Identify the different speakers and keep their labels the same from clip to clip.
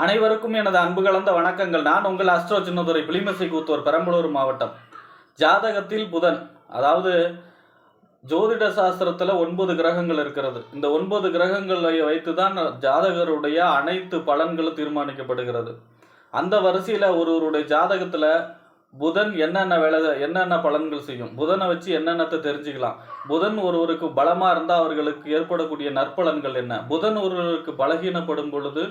Speaker 1: அனைவருக்கும் எனது அன்பு கலந்த வணக்கங்கள். நான் உங்கள் அஸ்ட்ரோ சின்னதுரை, பிளிமசை கூத்தூர், பெரம்பலூர் மாவட்டம். ஜாதகத்தில் புதன், அதாவது ஜோதிட சாஸ்திரத்தில் 9 கிரகங்கள் இருக்கிறது. இந்த 9 கிரகங்களை வைத்து தான் ஜாதகருடைய அனைத்து பலன்களும் தீர்மானிக்கப்படுகிறது. அந்த வரிசையில் ஒருவருடைய ஜாதகத்தில் புதன் என்னென்ன பலன்கள் செய்யும், புதனை வச்சு என்னென்னத்தை தெரிஞ்சுக்கலாம், புதன் ஒருவருக்கு பலமாக இருந்தால் அவர்களுக்கு ஏற்படக்கூடிய நற்பலன்கள் என்ன, புதன் ஒருவருக்கு பலகீனப்படும் பொழுது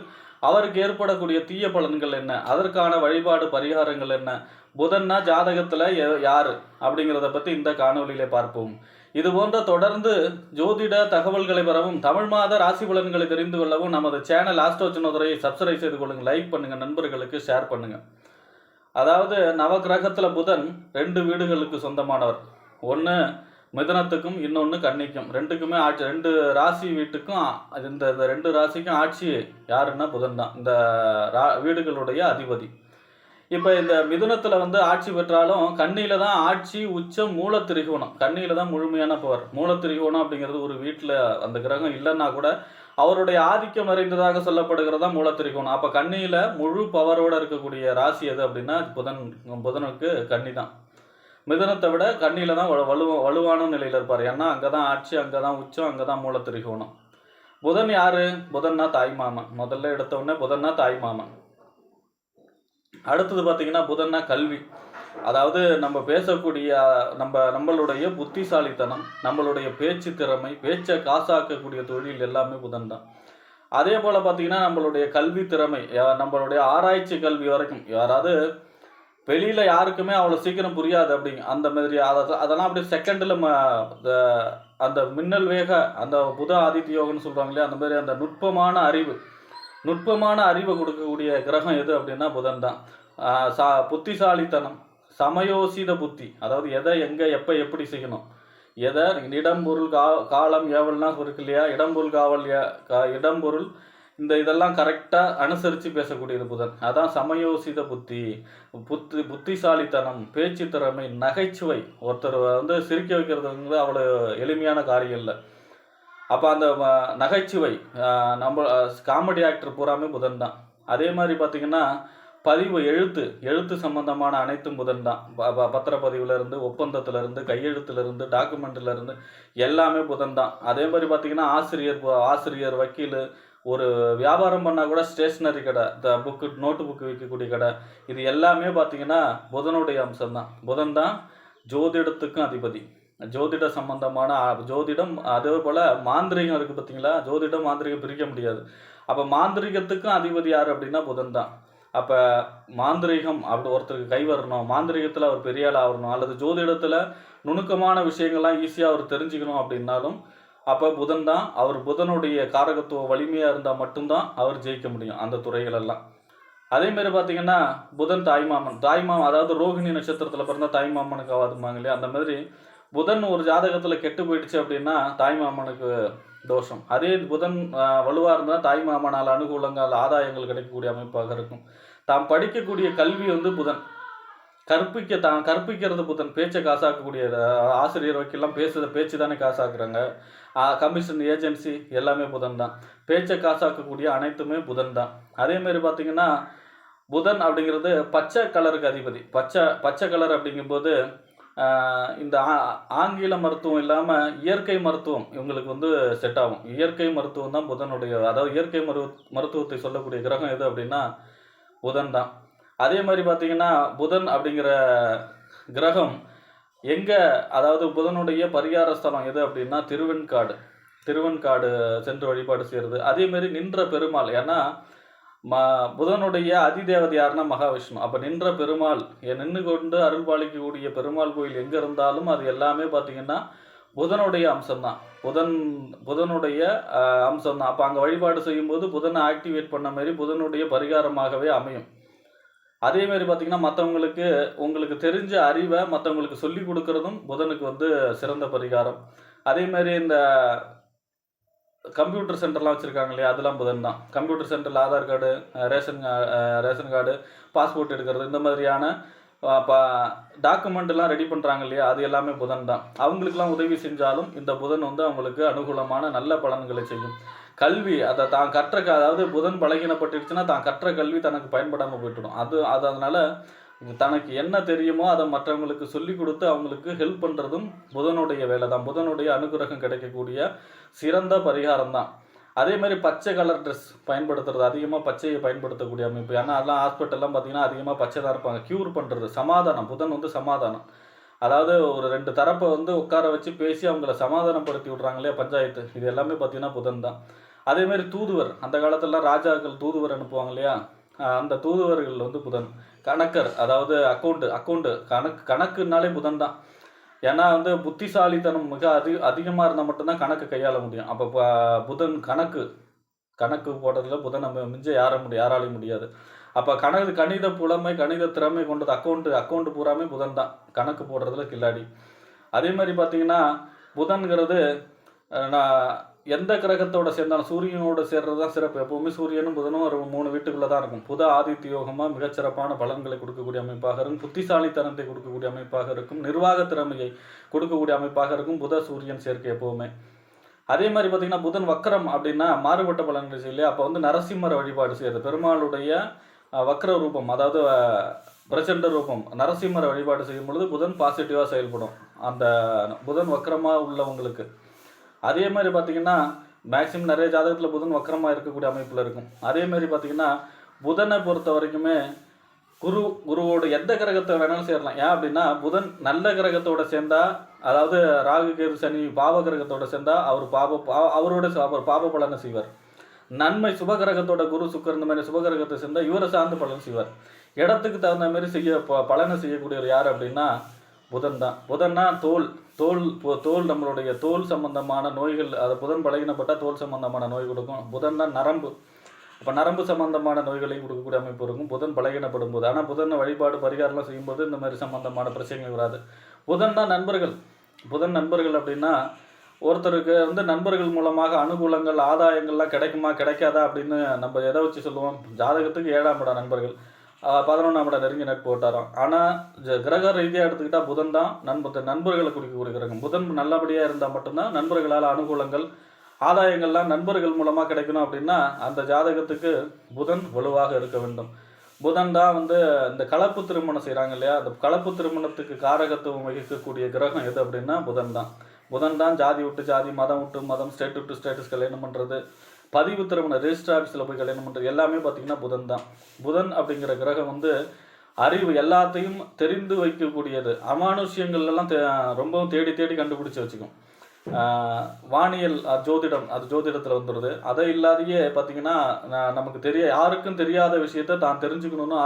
Speaker 1: அவருக்கு ஏற்படக்கூடிய தீய பலன்கள் என்ன, அதற்கான வழிபாடு பரிகாரங்கள் என்ன, புதன்னா ஜாதகத்தில் யார் அப்படிங்கிறத பற்றி இந்த காணொலியிலே பார்ப்போம். இது போன்ற தொடர்ந்து ஜோதிட தகவல்களை பெறவும் தமிழ் மாத ராசி பலன்களை தெரிந்து கொள்ளவும் நமது சேனல் ஆஸ்ட்ரோ சின்னதுரையை சப்ஸ்கிரைப் செய்து கொள்ளுங்கள், லைக் பண்ணுங்கள், நண்பர்களுக்கு ஷேர் பண்ணுங்கள். அதாவது நவகிரகத்தில் புதன் 2 வீடுகளுக்கு சொந்தமானவர். ஒன்று மிதனத்துக்கும் இன்னொன்று கன்னிக்கும். ரெண்டுக்குமே ஆட்சி, 2 ராசி வீட்டுக்கும் இந்த 2 ராசிக்கும் ஆட்சி யாருன்னா புதன் தான், இந்த வீடுகளுடைய அதிபதி. இப்போ இந்த மிதுனத்தில் ஆட்சி பெற்றாலும் கன்னியில் தான் ஆட்சி, உச்சம், மூலத்திரிகோணம். கன்னியில் தான் முழுமையான பவர். மூலத்திரிகோணம் அப்படிங்கிறது ஒரு வீட்டில் அந்த கிரகம் இல்லைன்னா கூட அவருடைய ஆதிக்கம் நிறைந்ததாக சொல்லப்படுகிறதா மூலத்திரிகோணம். அப்போ கன்னியில் முழு பவரோடு இருக்கக்கூடிய ராசி எது அப்படின்னா புதனுக்கு கன்னி தான். மிதனத்தை விட கன்னியில் தான் வலுவான நிலையில் இருப்பார். ஏன்னா அங்கே தான் ஆட்சி, அங்கே தான் உச்சம், அங்கே தான் மூலத்திரிகோணம். புதன் யாரு? புதன்னா தாய் மாமன். முதல்ல எடுத்த உடனே புதன்னா தாய் மாமன். அடுத்தது பார்த்தீங்கன்னா புதன்னா கல்வி. அதாவது நம்ம பேசக்கூடிய நம்மளுடைய புத்திசாலித்தனம், நம்மளுடைய பேச்சு திறமை, பேச்சை காசாக்கக்கூடிய தொழில் எல்லாமே புதன் தான். அதே போல் பார்த்தீங்கன்னா நம்மளுடைய கல்வி திறமை, நம்மளுடைய ஆராய்ச்சி கல்வி வரைக்கும், யாராவது வெளியில் யாருக்குமே அவ்வளோ சீக்கிரம் புரியாது அப்படிங்க அந்த மாதிரி அதெல்லாம் அப்படியே செகண்டில் அந்த மின்னல் வேக அந்த புத ஆதித்ய யோகம்னு சொல்கிறாங்க இல்லையா, அந்த மாதிரி அந்த நுட்பமான அறிவை கொடுக்கக்கூடிய கிரகம் எது அப்படின்னா புதன் தான். புத்திசாலித்தனம், சமயோசித புத்தி, அதாவது எதை எங்கே எப்போ எப்படி செய்யணும், எதை இடம் பொருள் காலம் ஏவல்னா இருக்கு இல்லையா, இடம்பொருள் காவல் இடம்பொருள் இதெல்லாம் கரெக்டாக அனுசரித்து பேசக்கூடியது புதன். அதான் சமயோசித புத்திசாலித்தனம், பேச்சு திறமை, நகைச்சுவை. ஒருத்தர் சிரிக்க வைக்கிறதுங்கிறது அவ்வளோ எளிமையான காரியம் இல்லை. அப்போ அந்த நகைச்சுவை, நம்ம காமெடி ஆக்டர் பூராமே புதன் தான். அதே மாதிரி பார்த்திங்கன்னா பதிவு, எழுத்து சம்பந்தமான அனைத்தும் புதன் தான். பத்திரப்பதிவுலேருந்து, ஒப்பந்தத்திலேருந்து, கையெழுத்துலேருந்து, டாக்குமெண்ட்லேருந்து எல்லாமே புதன் தான். அதே மாதிரி பார்த்திங்கன்னா ஆசிரியர், வக்கீல், ஒரு வியாபாரம் பண்ணால் கூட ஸ்டேஷ்னரி கடை, இந்த நோட்டு புக்கு விற்கக்கூடிய கடை, இது எல்லாமே பார்த்திங்கன்னா புதனுடைய அம்சம்தான். புதன் தான் ஜோதிடத்துக்கும் அதிபதி. ஜோதிட சம்பந்தமான ஜோதிடம், அதே போல் மாந்திரிகம் இருக்குது பார்த்தீங்களா, ஜோதிடம் மாந்திரிகம் பிரிக்க முடியாது. அப்போ மாந்திரிகத்துக்கும் அதிபதி யார் அப்படின்னா புதன் தான். அப்போ மாந்திரிகம் அப்படி ஒருத்தருக்கு கை வரணும், மாந்திரிகத்தில் அவர் பெரிய ஆள் ஆகணும், அல்லது ஜோதிடத்தில் நுணுக்கமான விஷயங்கள்லாம் ஈஸியாக அவர் தெரிஞ்சுக்கணும் அப்படின்னாலும் அப்போ புதன் தான். அவர் புதனுடைய காரகத்துவ வலிமையாக இருந்தால் மட்டும்தான் அவர் ஜெயிக்க முடியும் அந்த துறைகளெல்லாம். அதேமாரி பார்த்திங்கன்னா புதன் தாய்மாமன். அதாவது ரோகிணி நட்சத்திரத்தில் பிறந்தால் தாய்மாமனுக்கு ஆகாதுமாங்க இல்லையா, அந்த மாதிரி புதன் ஒரு ஜாதகத்தில் கெட்டு போயிடுச்சு அப்படின்னா தாய்மாமனுக்கு தோஷம். அதே புதன் வலுவாக இருந்தால் தாய்மாமனால் அனுகூலங்கள், ஆதாயங்கள் கிடைக்கக்கூடிய அமைப்பாக இருக்கும். தாம் படிக்கக்கூடிய கல்வி புதன், கற்பிக்கிறது புதன். பேச்சை காசாக்கக்கூடிய ஆசிரியர் வக்கெல்லாம் பேச்சு தானே காசாக்குறாங்க. கமிஷன் ஏஜென்சி எல்லாமே புதன் தான். பேச்சை காசாக்கக்கூடிய அனைத்துமே புதன் தான். அதேமாரி பார்த்திங்கன்னா புதன் அப்படிங்கிறது பச்சை கலருக்கு அதிபதி. பச்சை கலர் அப்படிங்கும்போது இந்த ஆங்கில மருத்துவம் இல்லாமல் இயற்கை மருத்துவம் இவங்களுக்கு செட் ஆகும். இயற்கை மருத்துவம் தான் புதனுடைய, அதாவது இயற்கை மருத்துவத்தை சொல்லக்கூடிய கிரகம் எது அப்படின்னா புதன் தான். அதே மாதிரி பார்த்திங்கன்னா புதன் அப்படிங்கிற கிரகம் எங்கே, அதாவது புதனுடைய பரிகார ஸ்தலம் எது அப்படின்னா திருவெண்காடு சென்று வழிபாடு செய்கிறது. அதேமாரி நின்ற பெருமாள், ஏன்னா புதனுடைய அதிதேவதை யாருன்னா மகாவிஷ்ணு. அப்போ நின்ற பெருமாள், நின்று கொண்டு அருள் பாலிக்கக்கூடிய பெருமாள் கோயில் எங்கே இருந்தாலும் அது எல்லாமே பார்த்திங்கன்னா புதனுடைய அம்சம்தான். புதனுடைய அம்சம்தான். அப்போ அங்கே வழிபாடு செய்யும்போது புதனை ஆக்டிவேட் பண்ண மாதிரி புதனுடைய பரிகாரமாகவே அமையும். அதேமாரி பார்த்திங்கன்னா உங்களுக்கு தெரிஞ்ச அறிவை மற்றவங்களுக்கு சொல்லி கொடுக்கறதும் புதனுக்கு சிறந்த பரிகாரம். அதேமாரி இந்த கம்ப்யூட்டர் சென்டர்லாம் வச்சுருக்காங்க இல்லையா, அதெல்லாம் புதன் தான். கம்ப்யூட்டர் சென்டரில் Aadhaar card, ration card, passport எடுக்கிறது, இந்த மாதிரியான டாக்குமெண்ட்லாம் ரெடி பண்ணுறாங்க இல்லையா, அது எல்லாமே புதன் தான். அவங்களுக்கெல்லாம் உதவி செஞ்சாலும் இந்த புதன் அவங்களுக்கு அனுகூலமான நல்ல பலன்களை செய்யும். கல்வி அதை தான் கற்ற அதாவது புதன் பலகீனப்பட்டுருச்சுன்னா தான் கற்ற கல்வி தனக்கு பயன்படாமல் போய்ட்டுடும். அது அதனால் தனக்கு என்ன தெரியுமோ அதை மற்றவங்களுக்கு சொல்லி கொடுத்து அவங்களுக்கு ஹெல்ப் பண்ணுறதும் புதனுடைய வேலை தான். புதனுடைய அனுகிரகம் கிடைக்கக்கூடிய சிறந்த பரிகாரம் தான். அதே மாதிரி பச்சை கலர் ட்ரெஸ் பயன்படுத்துறது, அதிகமாக பச்சையை பயன்படுத்தக்கூடிய அமைப்பு. ஏன்னா அதெல்லாம் ஹாஸ்பிட்டல்லாம் பார்த்தீங்கன்னா அதிகமாக பச்சை தான் இருப்பாங்க. க்யூர் பண்ணுறது, சமாதானம். புதன் வந்து சமாதானம். அதாவது ஒரு 2 தரப்பை வந்து உட்கார வச்சு பேசி அவங்கள சமாதானப்படுத்தி விட்றாங்க இல்லையா, பஞ்சாயத்து. இது எல்லாமே பார்த்தீங்கன்னா புதன் தான். அதேமாரி தூதுவர், அந்த காலத்துலலாம் ராஜாக்கள் தூதுவர் அனுப்புவாங்க இல்லையா, அந்த தூதுவர்கள் வந்து புதன். கணக்கர், அதாவது அக்கௌண்ட்டு கணக்குனாலே புதன் தான். ஏன்னா வந்து புத்திசாலித்தனம் மிக அதிகமாக இருந்தால் மட்டும்தான் கணக்கு கையாள முடியும். அப்போ புதன் கணக்கு போடுறதுல புதன் நம்ம மிஞ்ச யாராலையும் முடியாது. அப்போ கணித புலமை, கணித திறமை கொண்டது அக்கௌண்ட்டு பூராமே புதன் தான், கணக்கு போடுறதுல கில்லாடி. அதே மாதிரி பார்த்தீங்கன்னா புதன்கிறது நான் எந்த கிரகத்தோட சேர்ந்தாலும் சூரியனோட சேர்றது தான் சிறப்பு. எப்போவுமே சூரியனும் புதனும் ஒரு 3 வீட்டுக்குள்ளே தான் இருக்கும். புத ஆதித்ய யோகமாக மிகச்சிறப்பான பலன்களை கொடுக்கக்கூடிய அமைப்பாக இருக்கும். புத்திசாலித்தனத்தை கொடுக்கக்கூடிய அமைப்பாக இருக்கும். நிர்வாக திறமையை கொடுக்கக்கூடிய அமைப்பாக இருக்கும் புத சூரியன் சேர்க்கை எப்போவுமே. அதே மாதிரி பார்த்தீங்கன்னா புதன் வக்கரம் அப்படின்னா மாறுபட்ட பலன்கள் செய்யலையா. அப்போ வந்து நரசிம்மர் வழிபாடு செய்யறது, பெருமாளுடைய வக்ர ரூபம், அதாவது பிரச்சண்ட ரூபம் நரசிம்மர் வழிபாடு செய்யும் பொழுது புதன் பாசிட்டிவாக செயல்படும் அந்த புதன் வக்கரமாக உள்ளவங்களுக்கு. அதே மாதிரி பார்த்தீங்கன்னா மேக்சிமம் நிறைய ஜாதகத்தில் புதன் வக்கரமாக இருக்கக்கூடிய அமைப்பில் இருக்கும். அதே மாதிரி பார்த்தீங்கன்னா புதனை பொறுத்த வரைக்குமே குருவோட எந்த கிரகத்தை வேணாலும் சேரலாம். ஏன் அப்படின்னா புதன் நல்ல கிரகத்தோட சேர்ந்தா, அதாவது ராகு கேது சனி பாவ கிரகத்தோட சேர்ந்தா அவர் பாப பலனை செய்வார். நன்மை சுபகிரகத்தோட குரு சுக்கர் இந்த மாதிரி சுபகிரகத்தை சேர்ந்தால் இவரை சார்ந்து பலன் செய்வார். இடத்துக்கு தகுந்த மாதிரி பலனை செய்யக்கூடியவர் யார் அப்படின்னா புதன் தான். புதன்னா தோல் நம்மளுடைய தோல் சம்பந்தமான நோய்கள், அதை புதன் பலகீனப்பட்டால் தோல் சம்பந்தமான நோய் கொடுக்கும். புதன் தான் நரம்பு. அப்போ நரம்பு சம்பந்தமான நோய்களையும் கொடுக்கக்கூடிய அமைப்பு இருக்கும் புதன் பலகீனப்படும் போது. ஆனால் புதன் வழிபாடு பரிகாரம்லாம் செய்யும்போது இந்த மாதிரி சம்பந்தமான பிரச்சனைகள் வராது. புதன் தான் நண்பர்கள். புதன் நண்பர்கள் அப்படின்னா ஒருத்தருக்கு வந்து நண்பர்கள் மூலமாக அனுகூலங்கள் ஆதாயங்கள்லாம் கிடைக்குமா கிடைக்காதா அப்படின்னு நம்ம எதை வச்சு சொல்லுவோம். ஜாதகத்துக்கு 7ஆம் இடம் நண்பர்கள், 11ஆம் இடம் நெருங்கி நட்பு வட்டாரம். ஆனால் கிரக ரீதியாக எடுத்துக்கிட்டால் புதன் தான் நண்பர்களை குறிக்கக்கூடிய கிரகம். புதன் நல்லபடியாக இருந்தால் மட்டும்தான் நண்பர்களால் அனுகூலங்கள் ஆதாயங்கள்லாம் நண்பர்கள் மூலமாக கிடைக்கணும். அப்படின்னா அந்த ஜாதகத்துக்கு புதன் வலுவாக இருக்க வேண்டும். புதன் தான் வந்து இந்த கலப்பு திருமணம் செய்கிறாங்க இல்லையா, அந்த கலப்பு திருமணத்துக்கு காரகத்துவம் வகிக்கக்கூடிய கிரகம் எது அப்படின்னா புதன் தான். புதன் தான் ஜாதி விட்டு ஜாதி, மதம் விட்டு மதம், ஸ்டேட் விட்டு ஸ்டேட்டஸ் கல்யாணம் பண்ணுறது, பதிவு திருமணம் ரெஜிஸ்டர் ஆஃபீஸில் போய் கல்யாணம் பண்ணுறது எல்லாமே பார்த்திங்கன்னா புதன் தான். புதன் அப்படிங்கிற கிரகம் வந்து அறிவு எல்லாத்தையும் தெரிந்து வைக்கக்கூடியது. அமானுஷ்யங்கள்லாம் ரொம்பவும் தேடி தேடி கண்டுபிடிச்சி வச்சுக்கும். வானியல் ஜோதிடம், அது ஜோதிடத்தில் வந்துடுது. அதை இல்லாதையே பார்த்திங்கன்னா நமக்கு யாருக்கும் தெரியாத விஷயத்த தான் தெரிஞ்சுக்கணுன்னு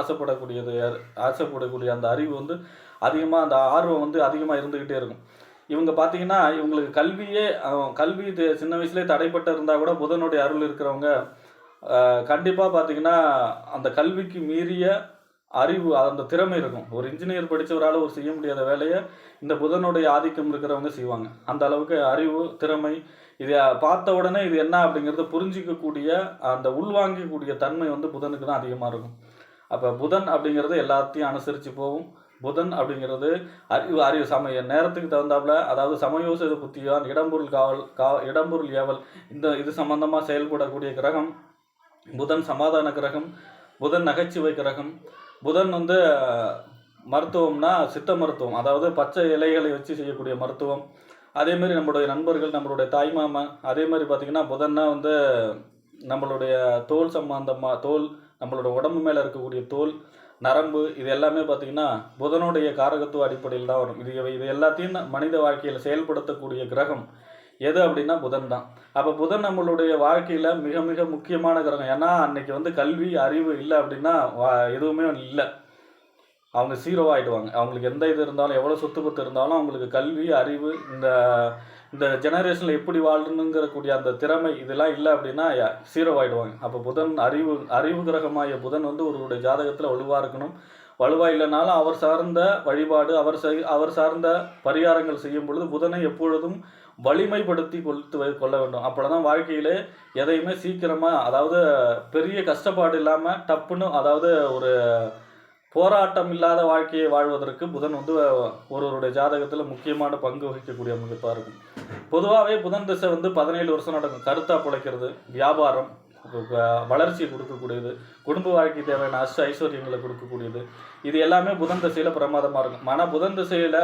Speaker 1: ஆசைப்படக்கூடிய அந்த அறிவு வந்து அதிகமாக, அந்த ஆர்வம் வந்து அதிகமாக இருந்துக்கிட்டே இருக்கும். இவங்க பார்த்தீங்கன்னா இவங்களுக்கு கல்வி சின்ன வயசுலேயே தடைப்பட்டு இருந்தால் கூட புதனுடைய அருள் இருக்கிறவங்க கண்டிப்பாக பார்த்தீங்கன்னா அந்த கல்விக்கு மீறிய அறிவு, அந்த திறமை இருக்கும். ஒரு இன்ஜினியர் படித்தவரால் ஒரு செய்ய முடியாத வேலையை இந்த புதனுடைய ஆதிக்கம் இருக்கிறவங்க செய்வாங்க. அந்த அளவுக்கு அறிவு, திறமை, இதை பார்த்த உடனே இது என்ன அப்படிங்கிறத புரிஞ்சிக்கக்கூடிய அந்த உள்வாங்கக்கூடிய தன்மை வந்து புதனுக்கு தான் அதிகமாக இருக்கும். அப்போ புதன் அப்படிங்கிறது எல்லாத்தையும் அனுசரித்து போகும். புதன் அப்படிங்கிறது அறிவு நேரத்துக்கு தகுந்தாப்புல, அதாவது சமயோசித புத்தியான், இடம்பொருள் ஏவல், இது சம்பந்தமாக செயல்படக்கூடிய கிரகம் புதன். சமாதான கிரகம் புதன், நகைச்சுவை கிரகம் புதன். வந்து மருத்துவம்னா சித்த மருத்துவம், அதாவது பச்சை இலைகளை வச்சு செய்யக்கூடிய மருத்துவம். அதேமாரி நம்மளுடைய நண்பர்கள், நம்மளுடைய தாய்மாமன். அதே மாதிரி பார்த்திங்கன்னா புதன்னா வந்து நம்மளுடைய தோல் தோல், நம்மளோட உடம்பு மேலே இருக்கக்கூடிய தோல், நரம்பு, இது எல்லாமே பார்த்திங்கன்னா புதனுடைய காரகத்துவ அடிப்படையில் தான் வரும். இது எல்லாத்தையும் மனித வாழ்க்கையில் செயல்படுத்தக்கூடிய கிரகம் எது அப்படின்னா புதன் தான். அப்போ புதன் நம்மளுடைய வாழ்க்கையில் மிக மிக முக்கியமான கிரகம். ஏன்னா அன்னைக்கு வந்து கல்வி அறிவு இல்லை அப்படின்னா எதுவுமே இல்லை, அவங்க 0 ஆகிடுவாங்க. அவங்களுக்கு எந்த இது இருந்தாலும், எவ்வளோ சொத்து பத்து இருந்தாலும், அவங்களுக்கு கல்வி அறிவு, இந்த ஜெனரேஷனில் எப்படி வாழணுங்கிறக்கூடிய அந்த திறமை இதெல்லாம் இல்லை அப்படின்னா 0 ஆகிடுவாங்க. அப்போ புதன் அறிவு கிரகமாகிய புதன் வந்து ஒருவருடைய ஜாதகத்தில் வலுவாக இருக்கணும். வலுவாக இல்லைனாலும் அவர் சார்ந்த வழிபாடு, அவர் சார்ந்த பரிகாரங்கள் செய்யும் பொழுது புதனை எப்பொழுதும் வலிமைப்படுத்தி கொள்ள வேண்டும். அப்போ தான் வாழ்க்கையிலே எதையுமே சீக்கிரமாக, அதாவது பெரிய கஷ்டப்பாடு இல்லாமல் டப்புன்னு, அதாவது ஒரு போராட்டம் இல்லாத வாழ்க்கையை வாழ்வதற்கு புதன் வந்து ஒருவருடைய ஜாதகத்தில் முக்கியமான பங்கு வகிக்கக்கூடிய அமைப்பாக இருக்கும். பொதுவாகவே புதன் திசை வந்து 17 வருஷம் நடக்கும். கருத்தாக பிழைக்கிறது, வியாபாரம், வளர்ச்சியை கொடுக்கக்கூடியது, குடும்ப வாழ்க்கை தேவையான ஐஸ்வர்யங்களை கொடுக்கக்கூடியது, இது எல்லாமே புதன் திசையில் பிரமாதமாக இருக்கும். ஆனால் புதன் திசையில்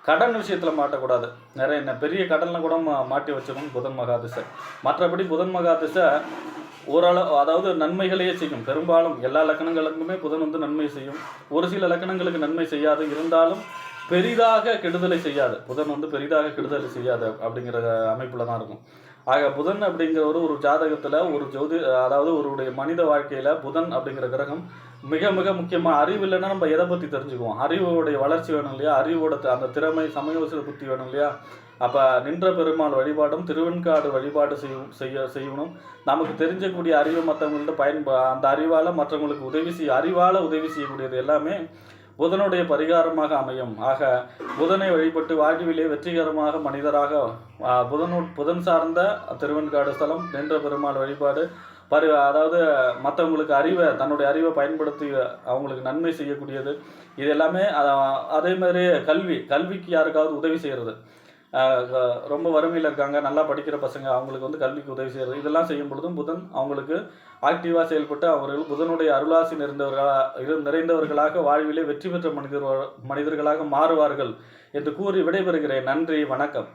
Speaker 1: கடன் விஷயத்தில் மாட்டக்கூடாது. நிறைய பெரிய கடனில் கூட மாட்டி வச்சிடும் புதன் மகாதிசை. மற்றபடி புதன் மகாதிசை ஓரளவு, அதாவது நன்மைகளையே செய்யும். பெரும்பாலும் எல்லா லக்கணங்களுக்குமே புதன் வந்து நன்மை செய்யும். ஒரு சில லக்கணங்களுக்கு நன்மை செய்யாது, இருந்தாலும் பெரிதாக கெடுதலை செய்யாது. புதன் வந்து பெரிதாக கெடுதலை செய்யாது அப்படிங்கிற அமைப்பில் தான் இருக்கும். ஆக புதன் அப்படிங்கிறவர் ஒரு ஜாதகத்தில் அதாவது ஒருடைய மனித வாழ்க்கையில் புதன் அப்படிங்கிற கிரகம் மிக மிக முக்கியமாக. அறிவு இல்லைன்னா நம்ம எதை பற்றி தெரிஞ்சுக்குவோம்? அறிவுடைய வளர்ச்சி வேணும் இல்லையா? அறிவோட அந்த திறமை, சமயோசித புத்தி வேணும் இல்லையா? அப்போ நின்ற பெருமாள் வழிபாடும் திருவெண்காடு வழிபாடு செய்யணும். நமக்கு தெரிஞ்சக்கூடிய அறிவை மற்றவங்கள்ட்ட அந்த அறிவால் மற்றவங்களுக்கு அறிவால் உதவி செய்யக்கூடியது எல்லாமே புதனுடைய பரிகாரமாக அமையும். ஆக புதனை வழிபட்டு வாழ்விலே வெற்றிகரமாக மனிதராக புதன் சார்ந்த திருவெண்காடு ஸ்தலம், நின்ற பெருமாள் வழிபாடு, அதாவது மற்றவங்களுக்கு தன்னுடைய அறிவை பயன்படுத்தி அவங்களுக்கு நன்மை செய்யக்கூடியது, இது எல்லாமே. அதே மாதிரி கல்விக்கு யாருக்காவது உதவி செய்கிறது, ரொம்ப வறுமையில் இருக்காங்க, நல்லா படிக்கிற பசங்க, அவங்களுக்கு வந்து கல்விக்கு உதவி செய்கிறது, இதெல்லாம் செய்யும் பொழுதும் புதன் அவங்களுக்கு ஆக்டிவாக செயல்பட்டு அவர்கள் புதனுடைய அருளாசி நிறைந்தவர்களாக வாழ்விலே வெற்றி பெற்ற மனிதர்களாக மாறுவார்கள் என்று கூறி விடைபெறுகிறேன். நன்றி, வணக்கம்.